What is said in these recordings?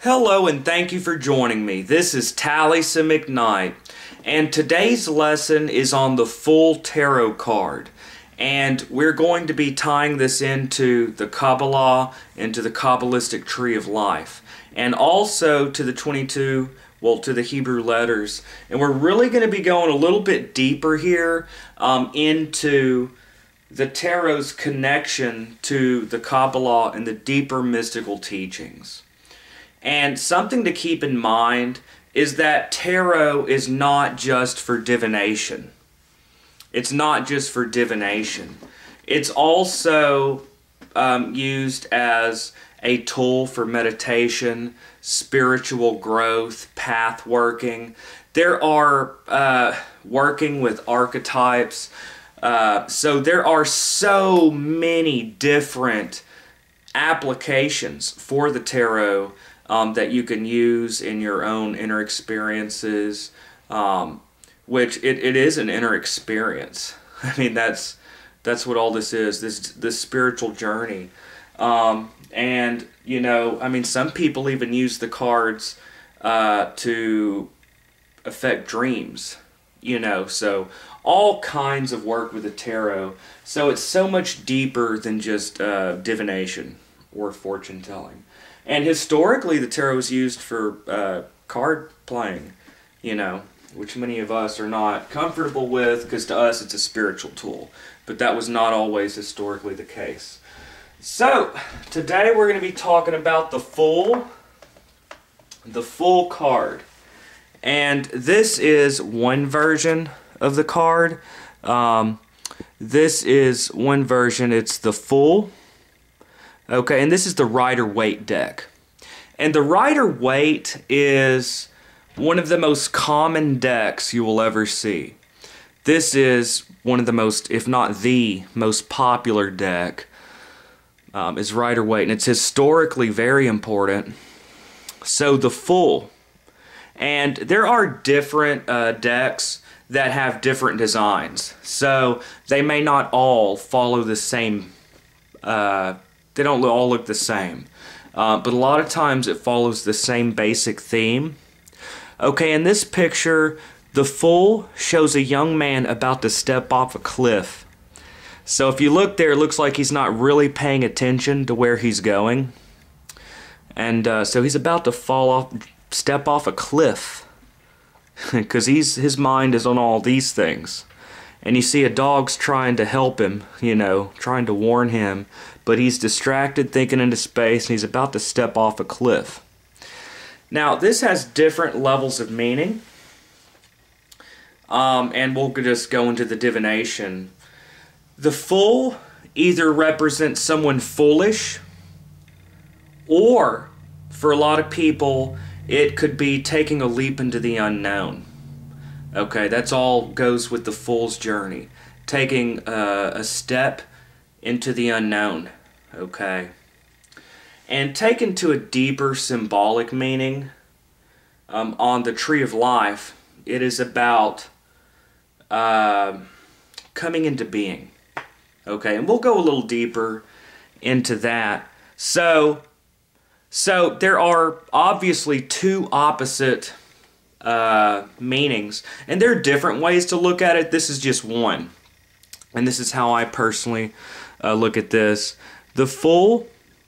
Hello and thank you for joining me. This is Taliesin McKnight, and today's lesson is on the full tarot card. And we're going to be tying this into the Qabalah, into the Kabbalistic tree of life, and also to the 22, to the Hebrew letters. And we're really going to be going a little bit deeper here into the tarot's connection to the Qabalah and the deeper mystical teachings. And something to keep in mind is that tarot is not just for divination. It's not just for divination. It's also used as a tool for meditation, spiritual growth, path working. There are working with archetypes. So there are so many different applications for the tarot that you can use in your own inner experiences, which it is an inner experience. I mean, that's what all this is, this spiritual journey. And, you know, I mean, some people even use the cards to affect dreams, you know, so all kinds of work with the tarot. So it's so much deeper than just divination or fortune telling. And historically, the tarot was used for card playing, you know, which many of us are not comfortable with because to us it's a spiritual tool. But that was not always historically the case. So, today we're going to be talking about the full card. And this is one version of the card. This is one version, it's the full. Okay, and this is the Rider-Waite deck. And the Rider-Waite is one of the most common decks you will ever see. This is one of the most, if not the most popular deck, is Rider-Waite. And it's historically very important. So the full. And there are different decks that have different designs. So they may not all follow the same they don't all look the same, but a lot of times it follows the same basic theme. Okay, in this picture, the full shows a young man about to step off a cliff. So if you look there, it looks like he's not really paying attention to where he's going. And so he's about to step off a cliff, because his mind is on all these things. And you see a dog's trying to help him, you know, trying to warn him, but he's distracted thinking into space and he's about to step off a cliff. Now, this has different levels of meaning, and we'll just go into the divination. The full either represents someone foolish, or for a lot of people, it could be taking a leap into the unknown. Okay, that's all goes with the Fool's journey. Taking a step into the unknown. Okay. And taken to a deeper symbolic meaning, on the Tree of Life, it is about coming into being. Okay, and we'll go a little deeper into that. So there are obviously two opposite meanings, and there are different ways to look at it. This is just one, and this is how I personally look at this. The fool,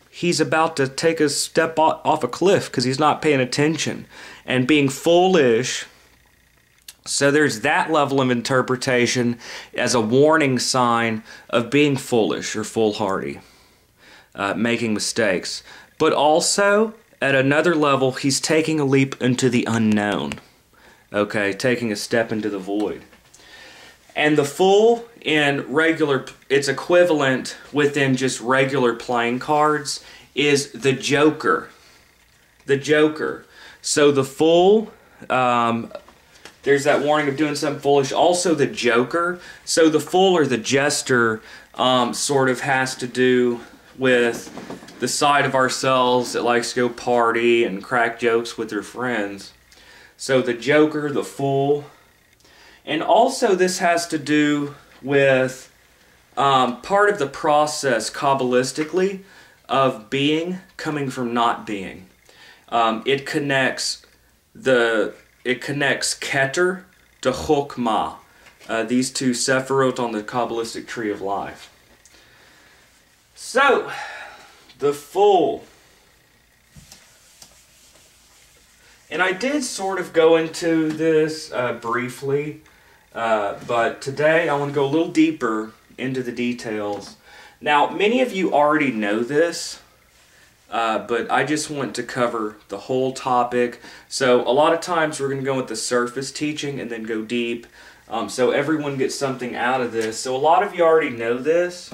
he's about to take a step off a cliff because he's not paying attention and being foolish. So there's that level of interpretation as a warning sign of being foolish or foolhardy, making mistakes. But also, at another level, he's taking a leap into the unknown. Okay, taking a step into the void. And the Fool in regular, its equivalent within just regular playing cards, is the Joker. The Joker. So the Fool, there's that warning of doing something foolish. Also the Joker. So the Fool or the Jester sort of has to do with the side of ourselves that likes to go party and crack jokes with their friends. So the Joker, the Fool. And also this has to do with part of the process Kabbalistically of being coming from not being. It connects Keter to Chokmah, these two Sephirot on the Kabbalistic tree of life. So, the Fool. And I did sort of go into this briefly, but today I want to go a little deeper into the details. Now, many of you already know this, but I just want to cover the whole topic. So a lot of times we're going to go with the surface teaching and then go deep, so everyone gets something out of this. So a lot of you already know this,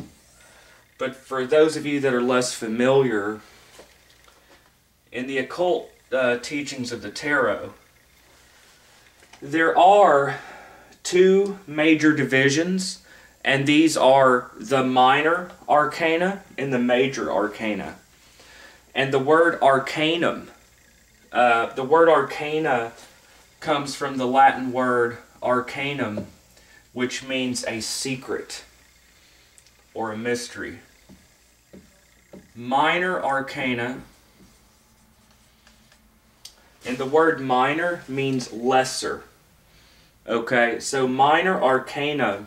but for those of you that are less familiar, in the occult teachings of the tarot, there are two major divisions, and these are the minor arcana and the major arcana. And the word arcanum, the word arcana comes from the Latin word arcanum, which means a secret or a mystery. Minor arcana, and the word minor means lesser. Okay, so minor arcana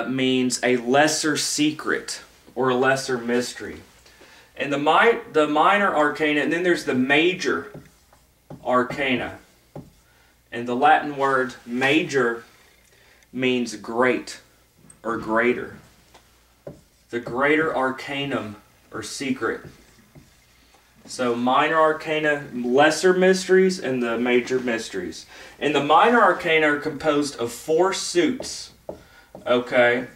means a lesser secret or a lesser mystery. And the minor arcana, and then there's the major arcana. And the Latin word major means great or greater. The greater arcanum or secret. So minor arcana, lesser mysteries, and the major mysteries. And the minor arcana are composed of 4 suits. Okay?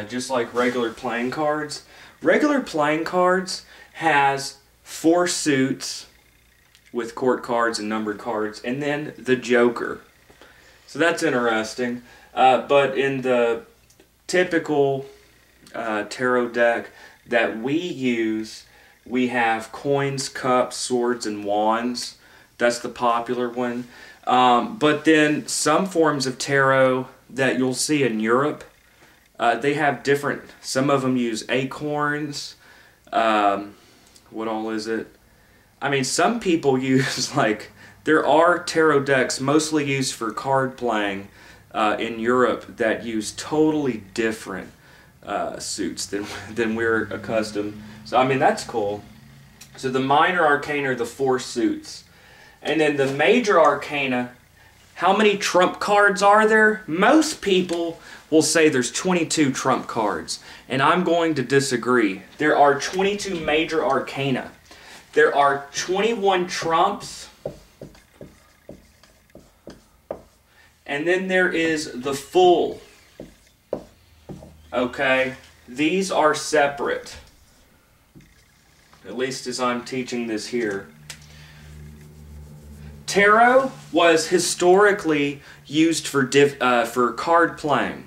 Just like regular playing cards. Regular playing cards has 4 suits with court cards and numbered cards, and then the Joker. So that's interesting. But in the typical tarot deck that we use, we have coins, cups, swords, and wands. That's the popular one. But then some forms of tarot that you'll see in Europe, they have different, some of them use acorns. What all is it? I mean, some people use, like, there are tarot decks mostly used for card playing in Europe that use totally different suits than we're accustomed. So, I mean, that's cool. So the minor arcana are the 4 suits. And then the major arcana, how many trump cards are there? Most people will say there's 22 trump cards. And I'm going to disagree. There are 22 major arcana. There are 21 trumps. And then there is the Fool. Okay? These are separate. At least as I'm teaching this here. Tarot was historically used for card playing.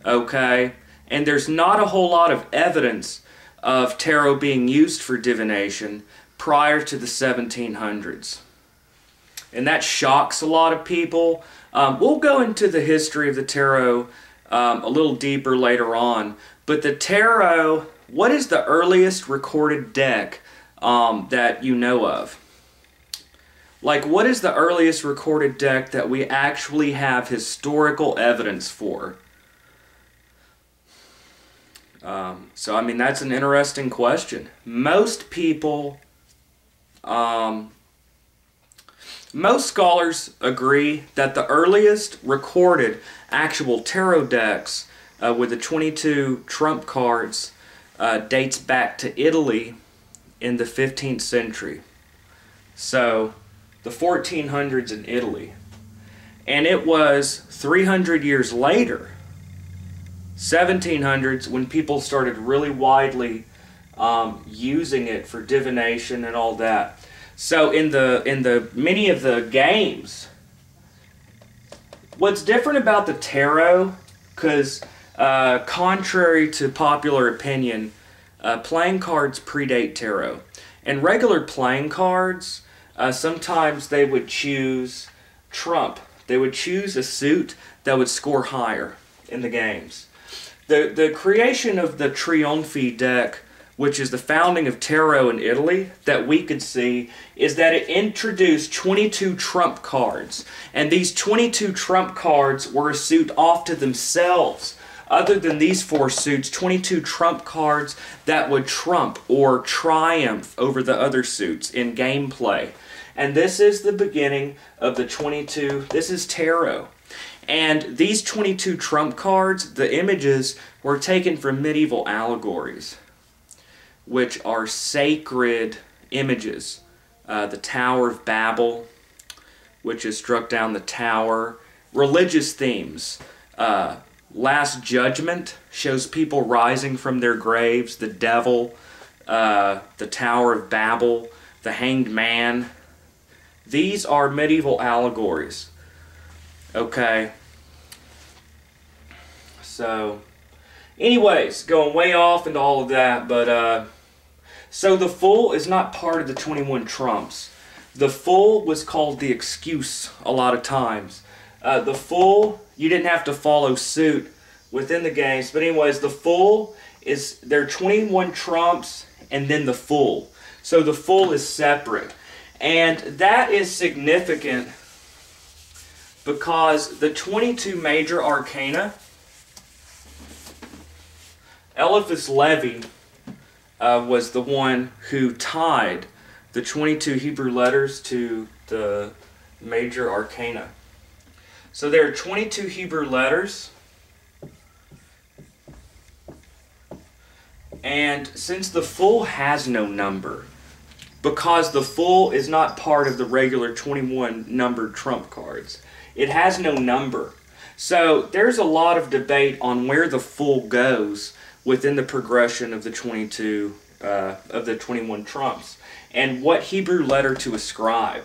Okay? And there's not a whole lot of evidence of tarot being used for divination prior to the 1700s. And that shocks a lot of people. We'll go into the history of the tarot a little deeper later on. But the tarot, what is the earliest recorded deck that you know of? Like, what is the earliest recorded deck that we actually have historical evidence for? So, I mean, that's an interesting question. Most people, most scholars agree that the earliest recorded actual tarot decks with the 22 trump cards dates back to Italy in the 15th century. So, the 1400s in Italy. And it was 300 years later, 1700s, when people started really widely using it for divination and all that. So in the many of the games, what's different about the tarot, because contrary to popular opinion, playing cards predate tarot. And regular playing cards, sometimes they would choose trump. They would choose a suit that would score higher in the games. The creation of the Trionfi deck which is the founding of tarot in Italy, that we could see is that it introduced 22 trump cards. And these 22 trump cards were a suit off to themselves. Other than these 4 suits, 22 trump cards that would trump or triumph over the other suits in gameplay. And this is the beginning of the 22, this is tarot. And these 22 trump cards, the images, were taken from medieval allegories, which are sacred images. The Tower of Babel, which has struck down the tower. Religious themes. Last Judgment shows people rising from their graves. The devil, the Tower of Babel, the Hanged Man. These are medieval allegories. Okay. So, anyways, going way off into all of that, but so the Fool is not part of the 21 trumps. The Fool was called the excuse a lot of times. The Fool, you didn't have to follow suit within the games, but anyways, the Fool is, there are 21 trumps and then the Fool. So the Fool is separate. And that is significant because the 22 major arcana, Eliphas Levi was the one who tied the 22 Hebrew letters to the major arcana. So there are 22 Hebrew letters, and since the Fool has no number, because the Fool is not part of the regular 21 numbered trump cards, it has no number. So there's a lot of debate on where the Fool goes within the progression of the 22 of the 21 trumps, and what Hebrew letter to ascribe.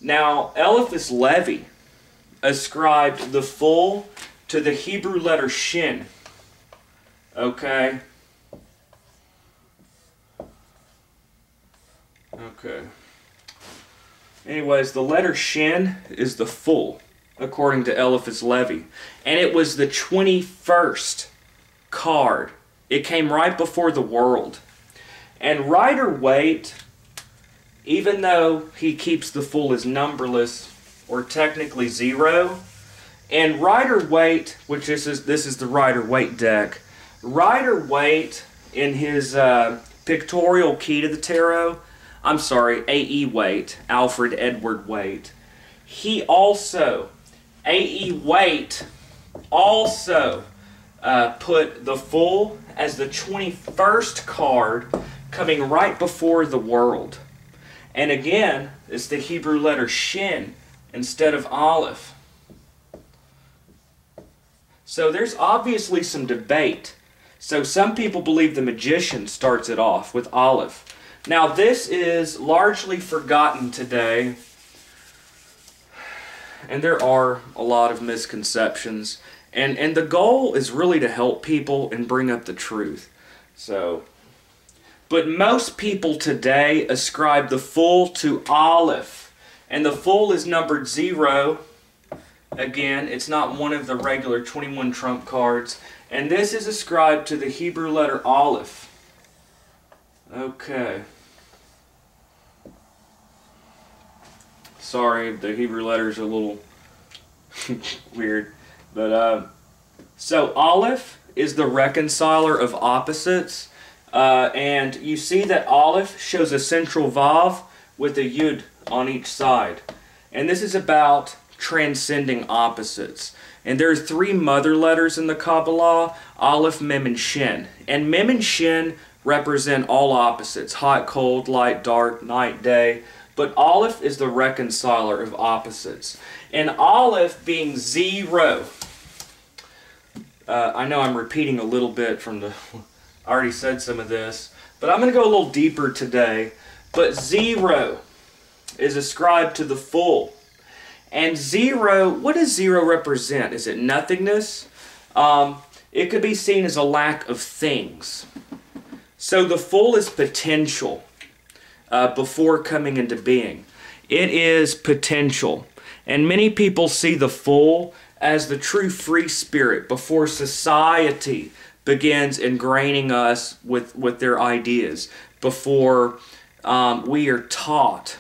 Now, Eliphas Levi ascribed the Fool to the Hebrew letter Shin. Okay. Okay. Anyways, the letter Shin is the Fool, according to Eliphas Levi. And it was the 21st card. It came right before the world. And Rider-Waite, even though he keeps the Fool as numberless, or technically 0, and Rider-Waite, which this is the Rider-Waite deck, Rider-Waite in his pictorial key to the tarot, I'm sorry, A.E. Waite, Alfred Edward Waite, he also, A.E. Waite also put the Fool as the 21st card coming right before the world. And again, it's the Hebrew letter Shin instead of Aleph. So there's obviously some debate. So some people believe the Magician starts it off with Aleph. Now this is largely forgotten today, and there are a lot of misconceptions, and the goal is really to help people and bring up the truth. So, but most people today ascribe the Fool to Aleph, and the Fool is numbered 0. Again, it's not one of the regular 21 trump cards, and this is ascribed to the Hebrew letter Aleph. Okay. Sorry, the Hebrew letters are a little weird. But, so Aleph is the reconciler of opposites. And you see that Aleph shows a central Vav with a Yud on each side. And this is about transcending opposites. And there are 3 mother letters in the Qabalah, Aleph, Mem, and Shin. And Mem and Shin represent all opposites, hot, cold, light, dark, night, day. But Aleph is the reconciler of opposites. And Aleph being 0, I know I'm repeating a little bit from the, I already said some of this, but I'm going to go a little deeper today. But 0 is ascribed to the Fool. And 0, what does 0 represent? Is it nothingness? It could be seen as a lack of things. So the Fool is potential before coming into being. It is potential. And many people see the Fool as the true free spirit before society begins ingraining us with their ideas before we are taught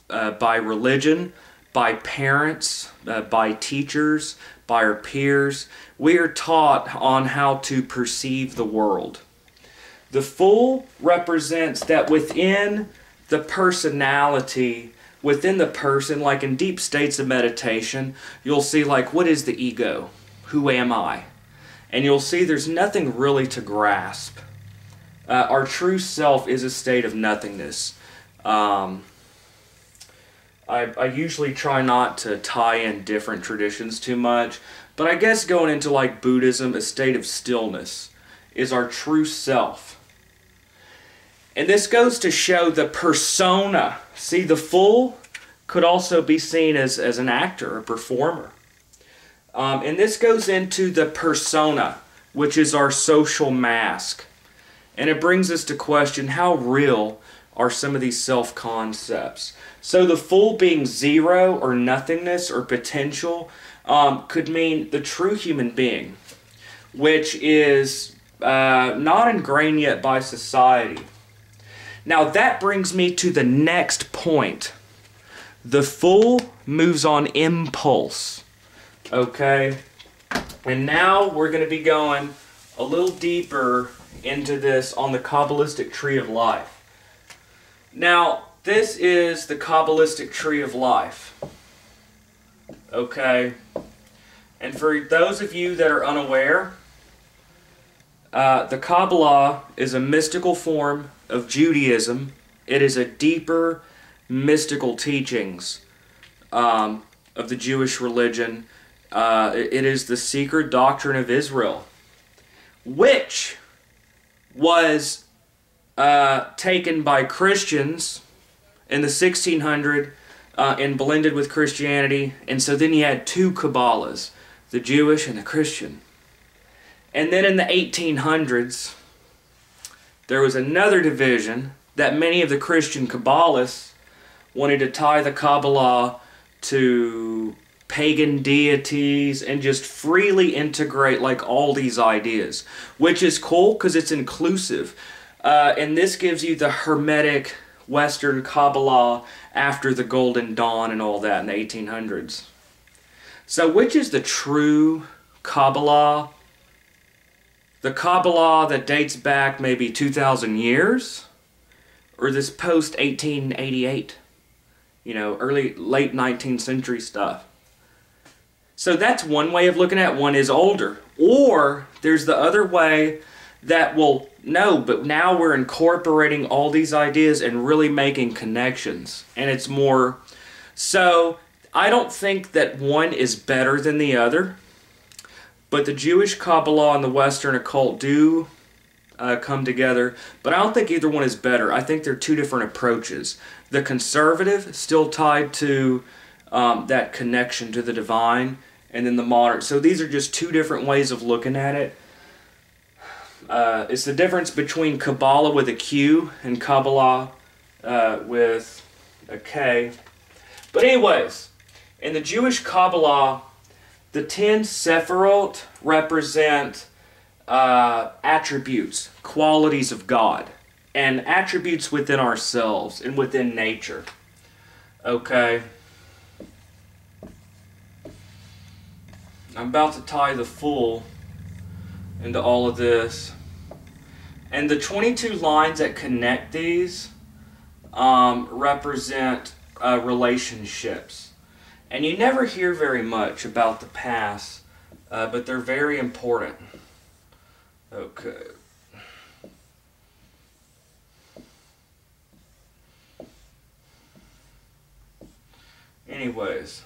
by religion, by parents, by teachers, by our peers. We are taught on how to perceive the world. The Fool represents that within the personality, within the person, like in deep states of meditation, you'll see like, what is the ego? Who am I? And you'll see there's nothing really to grasp. Our true self is a state of nothingness. I usually try not to tie in different traditions too much, but I guess going into like Buddhism, a state of stillness is our true self. And this goes to show the persona. See, the Fool could also be seen as an actor, a performer. And this goes into the persona, which is our social mask. And it brings us to question, how real are some of these self-concepts? So the Fool being zero or nothingness or potential could mean the true human being, which is not ingrained yet by society. Now that brings me to the next point. The Fool moves on impulse. Okay? And now we're going to be going a little deeper into this on the Kabbalistic tree of life. Now, this is the Kabbalistic tree of life. Okay? And for those of you that are unaware, the Qabalah is a mystical form of Judaism. It is a deeper mystical teachings of the Jewish religion. It is the secret doctrine of Israel, which was taken by Christians in the 1600s and blended with Christianity. And so then you had two Qabbalahs, the Jewish and the Christian. And then in the 1800s, there was another division that many of the Christian Kabbalists wanted to tie the Qabalah to pagan deities and just freely integrate like all these ideas, which is cool because it's inclusive. And this gives you the Hermetic Western Qabalah after the Golden Dawn and all that in the 1800s. So which is the true Qabalah? The Qabalah that dates back maybe 2,000 years? Or this post-1888? You know, late 19th century stuff. So that's one way of looking at it. One is older. Or there's the other way that, well, no, but now we're incorporating all these ideas and really making connections. And it's more... So I don't think that one is better than the other. But the Jewish Qabalah and the Western occult do come together. But I don't think either one is better. I think they're two different approaches. The conservative, still tied to that connection to the divine. And then the modern. So these are just two different ways of looking at it. It's the difference between Qabalah with a Q and Qabalah with a K. But anyways, in the Jewish Qabalah, the 10 Sephirot represent attributes, qualities of God, and attributes within ourselves and within nature. Okay? I'm about to tie the Fool into all of this. And the 22 lines that connect these represent relationships. And you never hear very much about the past, but they're very important. Okay. Anyways.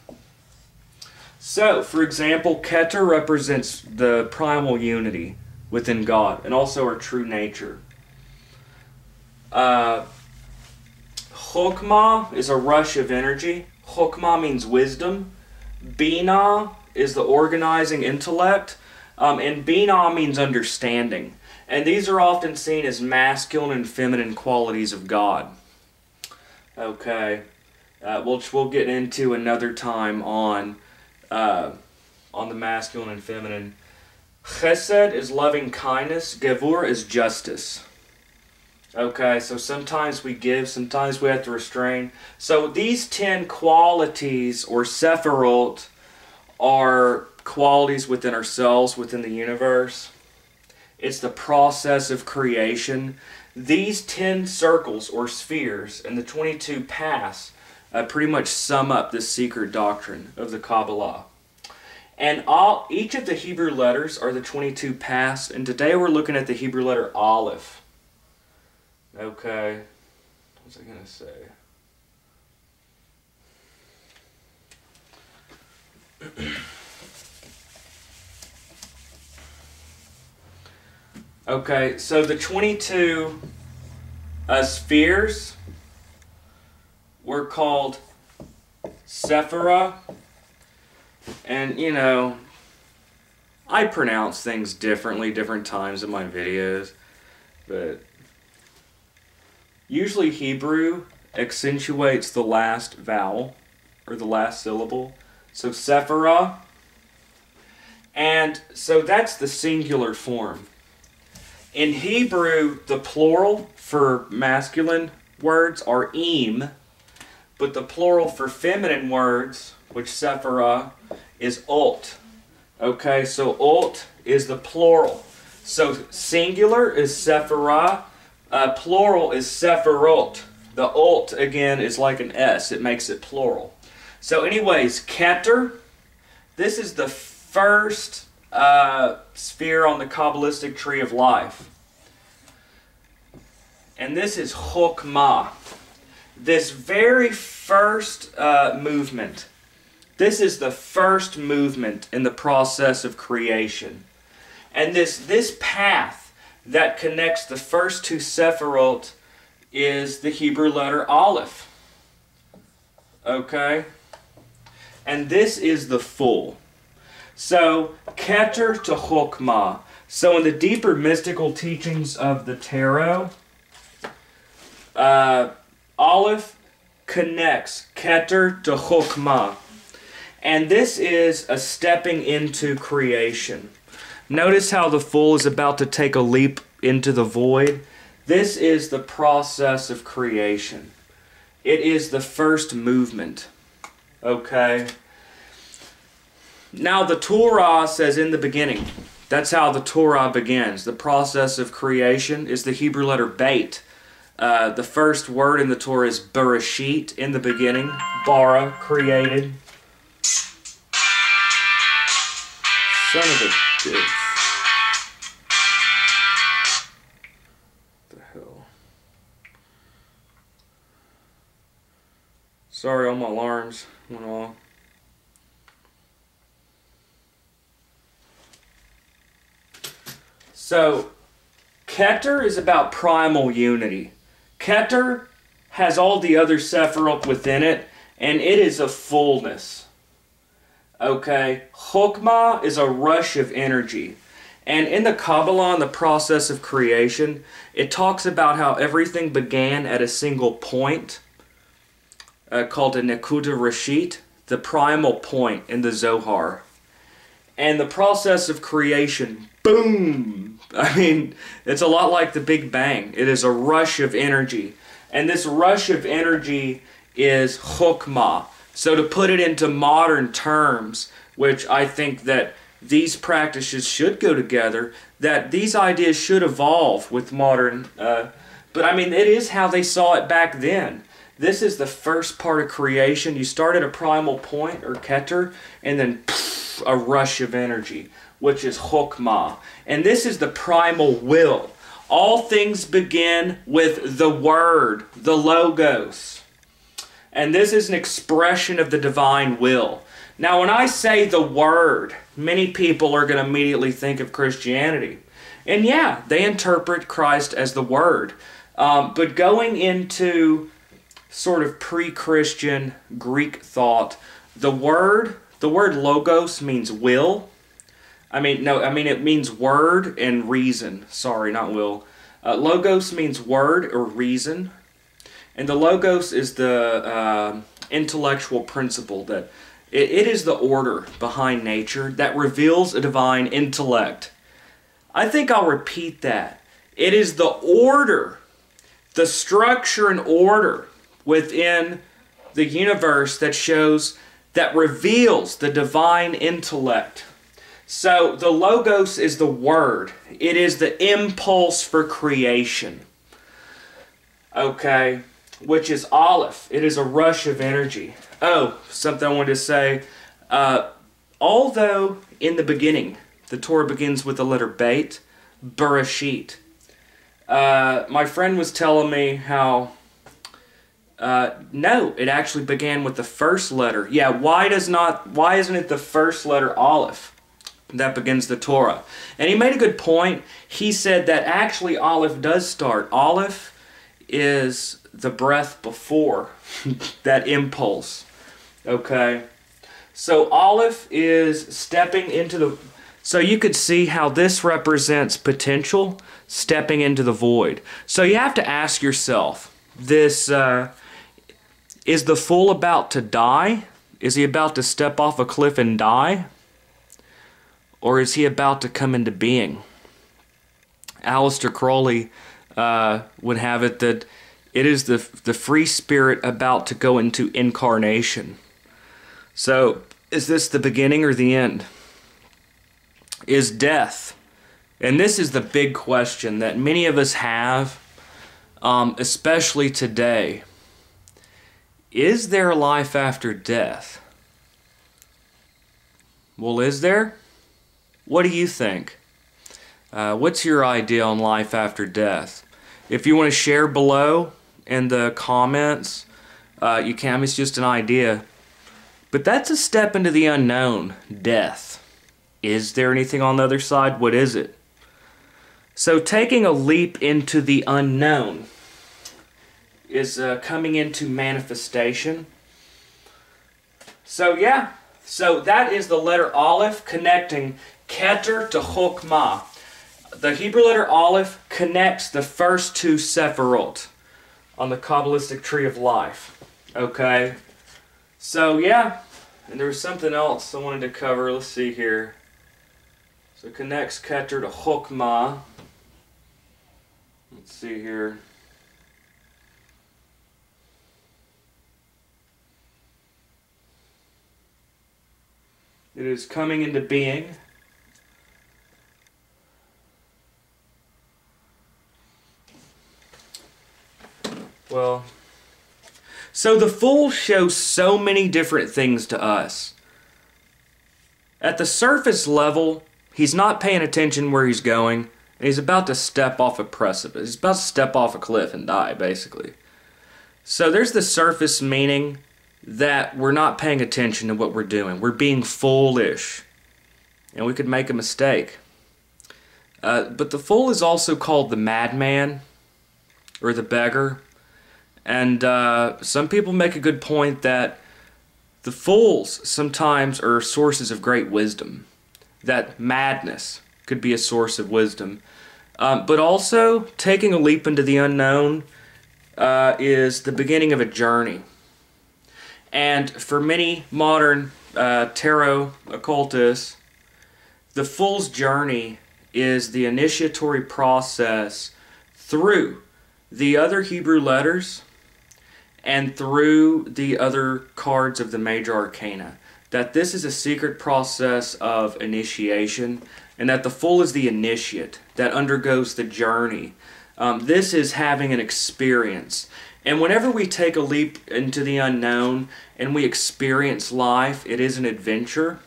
So, for example, Keter represents the primal unity within God, and also our true nature. Chokmah is a rush of energy. Chokmah means wisdom. Binah is the organizing intellect. And Binah means understanding. And these are often seen as masculine and feminine qualities of God. Okay. Which we'll get into another time on the masculine and feminine. Chesed is loving kindness. Gevur is justice. Okay, so sometimes we give, sometimes we have to restrain. So these 10 qualities, or sephirot, are qualities within ourselves, within the universe. It's the process of creation. These 10 circles, or spheres, and the 22 paths pretty much sum up this secret doctrine of the Qabalah. And each of the Hebrew letters are the 22 paths, and today we're looking at the Hebrew letter Aleph. Okay, what was I going to say? Okay, so the 22 spheres were called Sephirah, and you know, I pronounce things differently different times in my videos, but usually Hebrew accentuates the last vowel, or the last syllable. So Sephirah, and so that's the singular form. In Hebrew, the plural for masculine words are im, but the plural for feminine words, which Sephirah, is ult. Okay, so ult is the plural. So singular is Sephirah, plural is sephirot. The ult, again, is like an S. It makes it plural. So anyways, Keter, this is the first sphere on the Kabbalistic tree of life. And this is Chokmah. This very first movement. This is the first movement in the process of creation. And this path that connects the first two sephirot is the Hebrew letter Aleph. Okay? And this is the full. So, Keter to Chokmah. So in the deeper mystical teachings of the tarot, Aleph connects Keter to Chokmah. And this is a stepping into creation. Notice how the fool is about to take a leap into the void. This is the process of creation. It is the first movement. Okay? Now the Torah says in the beginning. That's how the Torah begins. The process of creation is the Hebrew letter Beit. The first word in the Torah is Bereshit, in the beginning. Bara, created. Son of a bitch. What the hell? Sorry, all my alarms went off. So, Keter is about primal unity. Keter has all the other sephirot within it, and it is a fullness. Okay, Chokmah is a rush of energy. And in the Qabalah, in the process of creation, it talks about how everything began at a single point, called a Nekuda Rashit, the primal point in the Zohar. And the process of creation, boom! I mean, it's a lot like the Big Bang. It is a rush of energy. And this rush of energy is Chokmah. So to put it into modern terms, which I think that these practices should go together, that these ideas should evolve with modern, but I mean, it is how they saw it back then. This is the first part of creation. You start at a primal point, or Keter, and then poof, a rush of energy, which is Chokmah. And this is the primal will. All things begin with the Word, the Logos. And this is an expression of the divine will. Now, when I say the Word, many people are going to immediately think of Christianity. And yeah, they interpret Christ as the Word. But going into sort of pre-Christian Greek thought, the word logos means will. It means word and reason. Sorry, not will. Logos means word or reason. And the logos is the intellectual principle that it is the order behind nature that reveals a divine intellect. I think I'll repeat that. It is the order, the structure and order within the universe that shows, that reveals the divine intellect. So the logos is the word. It is the impulse for creation. Okay, which is Aleph. It is a rush of energy. Oh, something I wanted to say. Although in the beginning, the Torah begins with the letter Beit, Bereshit. My friend was telling me how, no, it actually began with the first letter. Yeah, why isn't it the first letter Aleph that begins the Torah? And he made a good point. He said that actually Aleph does start. Aleph is the breath before that impulse. Okay? So Aleph is stepping into the... So you could see how this represents potential, stepping into the void. So you have to ask yourself, this, is the fool about to die? Is he about to step off a cliff and die? Or is he about to come into being? Aleister Crowley would have it that it is the free spirit about to go into incarnation. So, is this the beginning or the end? Is death, and this is the big question that many of us have, especially today, is there life after death? Well, is there? What do you think? What's your idea on life after death? If you want to share below in the comments, you can. It's just an idea. But that's a step into the unknown, death. Is there anything on the other side? What is it? So taking a leap into the unknown is coming into manifestation. So yeah, so that is the letter Aleph connecting Keter to Chokmah. The Hebrew letter Aleph connects the first two Sephirot on the Kabbalistic tree of life. Okay? So yeah, and there was something else I wanted to cover. Let's see here. So it connects Keter to Chokmah. Let's see here. It is coming into being. Well, so the Fool shows so many different things to us. At the surface level, he's not paying attention where he's going, and he's about to step off a precipice. He's about to step off a cliff and die, basically. So there's the surface meaning that we're not paying attention to what we're doing. We're being foolish, and we could make a mistake. But the Fool is also called the madman, or the beggar. And some people make a good point that the fools sometimes are sources of great wisdom. That madness could be a source of wisdom. But also, taking a leap into the unknown is the beginning of a journey. And for many modern tarot occultists, the Fool's journey is the initiatory process through the other Hebrew letters and through the other cards of the major arcana. That this is a secret process of initiation, and that the Fool is the initiate that undergoes the journey. This is having an experience. And whenever we take a leap into the unknown and we experience life, it is an adventure.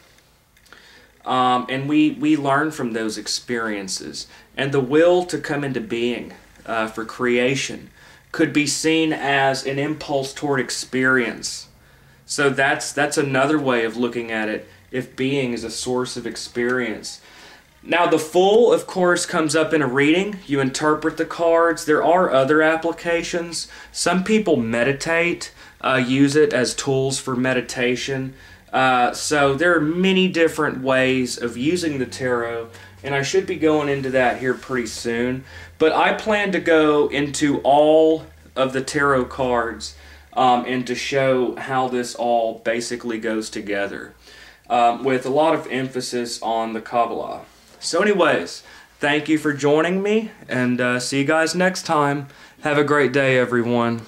And we learn from those experiences. And the will to come into being for creation could be seen as an impulse toward experience. So that's another way of looking at it, if being is a source of experience. Now the Fool, of course, comes up in a reading. You interpret the cards. There are other applications. Some people meditate, use it as tools for meditation. So there are many different ways of using the tarot, and I should be going into that here pretty soon. But I plan to go into all of the tarot cards and to show how this all basically goes together with a lot of emphasis on the Qabalah. So anyways, Thank you for joining me, and see you guys next time. Have a great day, everyone.